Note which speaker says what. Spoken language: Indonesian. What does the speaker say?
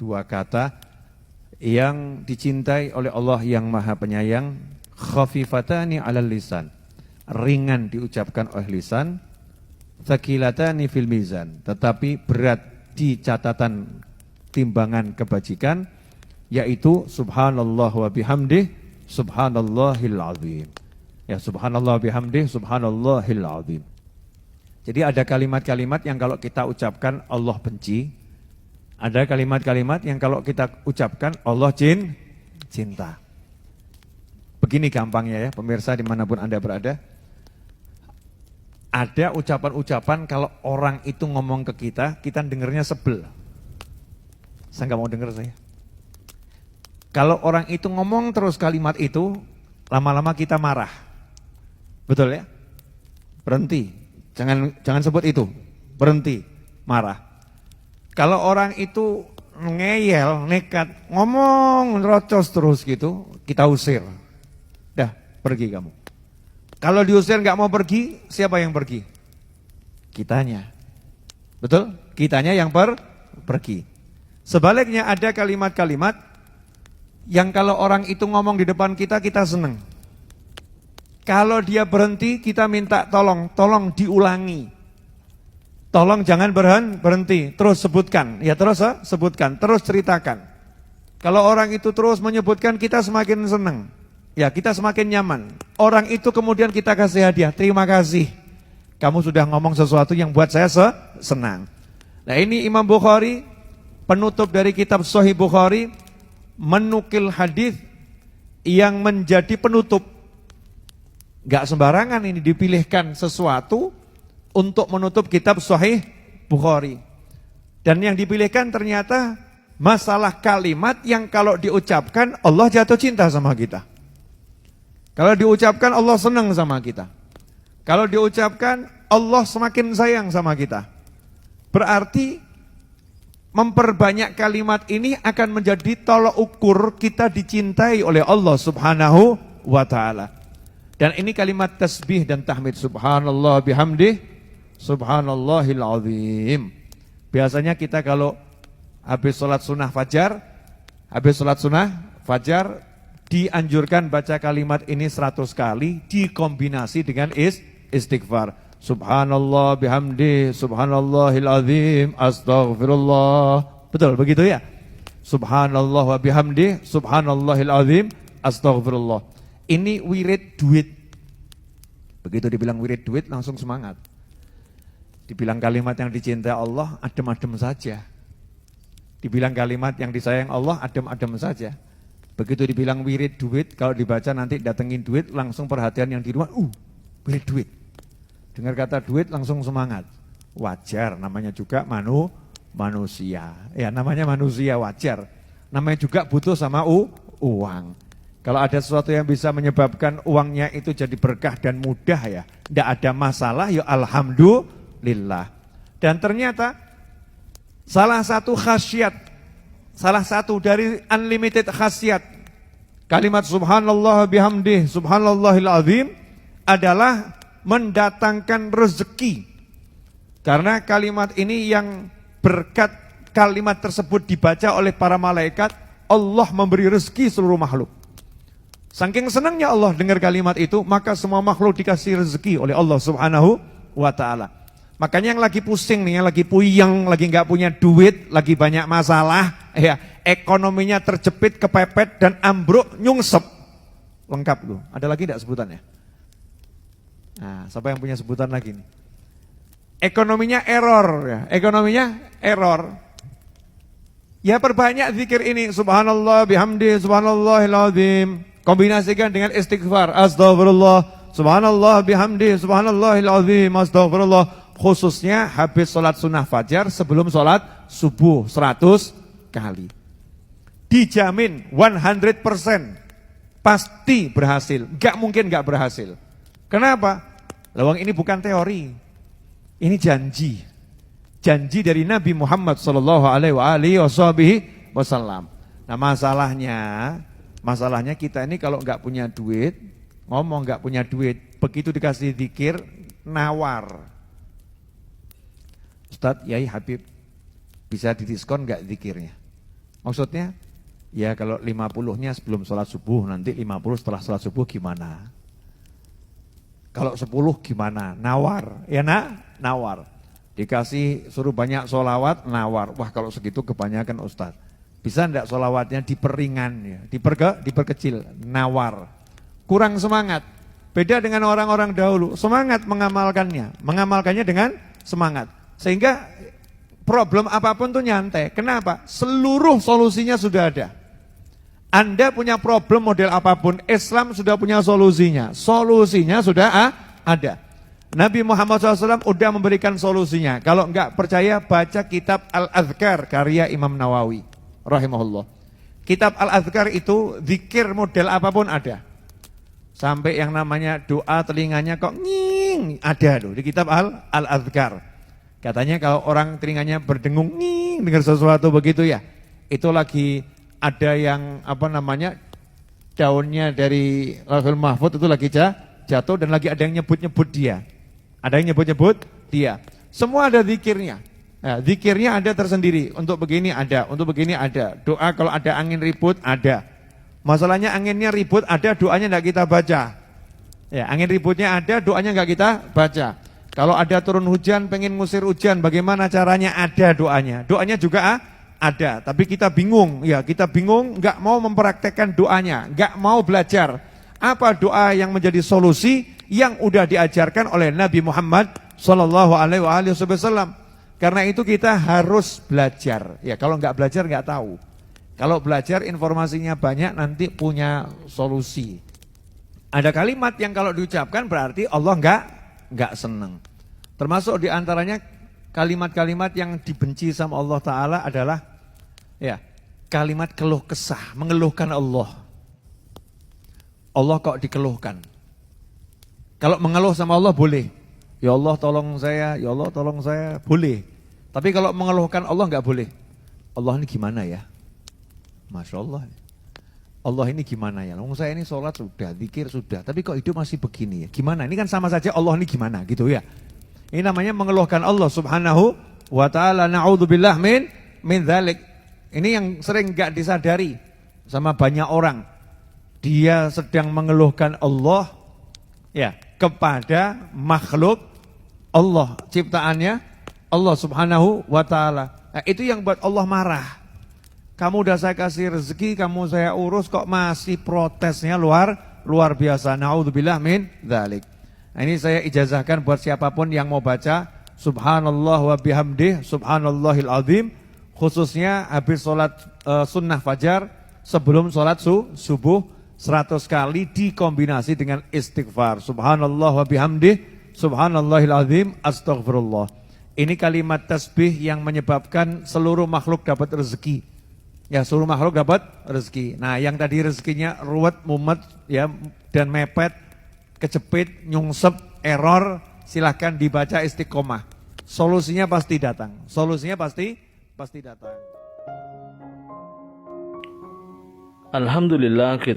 Speaker 1: dua kata yang dicintai oleh Allah yang Maha Penyayang, khafifatani 'alal lisan, ringan diucapkan oleh lisan, tsaqilatani fil mizan, tetapi berat di catatan timbangan kebajikan, yaitu subhanallah wa bihamdih subhanallahil azim. Ya, subhanallah bihamdih subhanallahil azim. Jadi ada kalimat-kalimat yang kalau kita ucapkan Allah benci, ada kalimat-kalimat yang kalau kita ucapkan Allah cinta. Begini gampangnya ya pemirsa dimanapun Anda berada. Ada ucapan-ucapan kalau orang itu ngomong ke kita dengarnya sebel. Saya nggak mau dengar saya. Kalau orang itu ngomong terus kalimat itu, lama-lama kita marah. Betul ya? Berhenti. Jangan sebut itu. Berhenti, marah. Kalau orang itu ngeyel, nekat, ngomong rocos terus gitu, kita usir. Dah, pergi kamu. Kalau diusir nggak mau pergi, siapa yang pergi? Kitanya. Betul? Kitanya yang pergi. Sebaliknya ada kalimat-kalimat yang kalau orang itu ngomong di depan kita, kita senang. Kalau dia berhenti, kita minta tolong diulangi. Tolong jangan berhenti, terus sebutkan. Ya terus sebutkan, terus ceritakan. Kalau orang itu terus menyebutkan, kita semakin senang. Ya kita semakin nyaman. Orang itu kemudian kita kasih hadiah, terima kasih. Kamu sudah ngomong sesuatu yang buat saya senang. Nah ini Imam Bukhari, penutup dari kitab Sahih Bukhari, menukil hadis yang menjadi penutup. Gak sembarangan ini dipilihkan sesuatu untuk menutup kitab Sahih Bukhari. Dan yang dipilihkan ternyata masalah kalimat yang kalau diucapkan Allah jatuh cinta sama kita. Kalau diucapkan Allah senang sama kita. Kalau diucapkan Allah semakin sayang sama kita. Berarti memperbanyak kalimat ini akan menjadi tolok ukur kita dicintai oleh Allah Subhanahu wa ta'ala. Dan ini kalimat tasbih dan tahmid, subhanallah bihamdih subhanallahil azim. Biasanya kita kalau habis sholat sunnah fajar dianjurkan baca kalimat ini 100 kali dikombinasi dengan istighfar. Subhanallah bihamdih subhanallahil azim astaghfirullah. Betul begitu ya? Subhanallah wa bihamdih subhanallahil azim astaghfirullah. Ini wirid duit. Begitu dibilang wirid duit langsung semangat. Dibilang kalimat yang dicintai Allah, adem-adem saja. Dibilang kalimat yang disayang Allah, adem-adem saja. Begitu dibilang wirid duit, kalau dibaca nanti datengin duit, langsung perhatian yang di rumah, wirid duit. Dengar kata duit langsung semangat. Wajar, namanya juga manusia. Ya namanya manusia, wajar. Namanya juga butuh sama uang. Kalau ada sesuatu yang bisa menyebabkan uangnya itu jadi berkah dan mudah ya, tidak ada masalah, ya alhamdulillah. Dan ternyata salah satu khasiat, salah satu dari unlimited khasiat kalimat subhanallah bihamdih subhanallahil azim adalah mendatangkan rezeki. Karena kalimat ini yang berkat kalimat tersebut dibaca oleh para malaikat, Allah memberi rezeki seluruh makhluk. Saking senangnya Allah dengar kalimat itu, maka semua makhluk dikasih rezeki oleh Allah Subhanahu wa ta'ala. Makanya yang lagi pusing nih, yang lagi puyeng, lagi nggak punya duit, lagi banyak masalah, ya ekonominya terjepit, kepepet dan ambruk, nyungsep. Lengkap tuh. Ada lagi enggak sebutannya? Nah, siapa yang punya sebutan lagi nih? Ekonominya error ya, ekonominya error. Ya perbanyak zikir ini, subhanallah bihamdi subhanallahil azim. Kombinasikan dengan istighfar, astagfirullah, subhanallah bihamdi, subhanallahil azim, astagfirullah. Khususnya habis sholat sunnah fajar sebelum sholat subuh 100 kali. Dijamin 100% pasti berhasil, gak mungkin gak berhasil. Kenapa? Lawang ini bukan teori, ini janji. Janji dari Nabi Muhammad SAW. Nah masalahnya kita ini kalau nggak punya duit, ngomong nggak punya duit, begitu dikasih zikir, nawar. Ustadz, Yai Habib, bisa didiskon nggak zikirnya? Maksudnya, ya kalau 50-nya sebelum sholat subuh, nanti 50 setelah sholat subuh gimana? Kalau 10 gimana? Nawar, ya nak? Nawar. Dikasih suruh banyak sholawat, nawar. Wah kalau segitu kebanyakan Ustaz. Bisa enggak sholawatnya diperingan, ya? Diperkecil, nawar. Kurang semangat. Beda dengan orang-orang dahulu, semangat mengamalkannya dengan semangat. Sehingga problem apapun tuh nyantai. Kenapa? Seluruh solusinya sudah ada. Anda punya problem model apapun, Islam sudah punya solusinya. Solusinya sudah ada. Nabi Muhammad SAW sudah memberikan solusinya. Kalau enggak percaya, baca kitab Al-Adhkar karya Imam Nawawi rahimahullah. Kitab Al-Adhkar itu zikir model apapun ada. Sampai yang namanya doa telinganya kok nging, ada loh di kitab Al-Adhkar. Katanya kalau orang telinganya berdengung nging dengar sesuatu begitu ya, itu lagi ada yang daunnya dari Lauhul Mahfuz itu lagi jatuh dan lagi ada yang nyebut-nyebut dia. Ada yang nyebut-nyebut dia. Semua ada zikirnya. Nah, zikirnya ada tersendiri. Untuk begini ada, untuk begini ada. Doa kalau ada angin ribut ada. Masalahnya anginnya ribut ada, doanya enggak kita baca. Ya, angin ributnya ada, doanya enggak kita baca. Kalau ada turun hujan, pengen ngusir hujan, bagaimana caranya? Ada doanya. Doanya juga ada, tapi kita bingung. Ya, kita bingung, enggak mau mempraktekkan doanya, enggak mau belajar. Apa doa yang menjadi solusi yang udah diajarkan oleh Nabi Muhammad sallallahu alaihi wasallam? Karena itu kita harus belajar. Ya, kalau enggak belajar enggak tahu. Kalau belajar informasinya banyak nanti punya solusi. Ada kalimat yang kalau diucapkan berarti Allah enggak senang. Termasuk diantaranya kalimat-kalimat yang dibenci sama Allah Ta'ala adalah ya kalimat keluh kesah, mengeluhkan Allah. Allah kok dikeluhkan. Kalau mengeluh sama Allah boleh. Ya Allah tolong saya, ya Allah tolong saya, boleh. Tapi kalau mengeluhkan Allah enggak boleh. Allah ini gimana ya? Masya Allah. Allah ini gimana ya? Saya ini sholat sudah, zikir sudah, tapi kok hidup masih begini ya? Gimana? Ini kan sama saja Allah ini gimana gitu ya. Ini namanya mengeluhkan Allah subhanahu wa ta'ala. Na'udzubillah min dzalik. Ini yang sering gak disadari sama banyak orang. Dia sedang mengeluhkan Allah ya kepada makhluk Allah, ciptaannya Allah subhanahu wa ta'ala. Nah, itu yang buat Allah marah. Kamu udah saya kasih rezeki, kamu saya urus kok masih protesnya luar biasa. Na'udzubillah min dzalik. Nah, ini saya ijazahkan buat siapapun yang mau baca subhanallah wa bihamdih subhanallahil azim, khususnya habis sholat sunnah fajar sebelum sholat subuh 100 kali dikombinasi dengan istighfar. Subhanallah wa bihamdih subhanallahil azim astaghfirullah. Ini kalimat tasbih yang menyebabkan seluruh makhluk dapat rezeki. Ya, seluruh makhluk dapat rezeki. Nah, yang tadi rezekinya ruwet, mumet ya dan mepet, kejepit, nyungsep, error, silahkan dibaca istiqomah. Solusinya pasti datang. Solusinya pasti datang.
Speaker 2: Alhamdulillah kita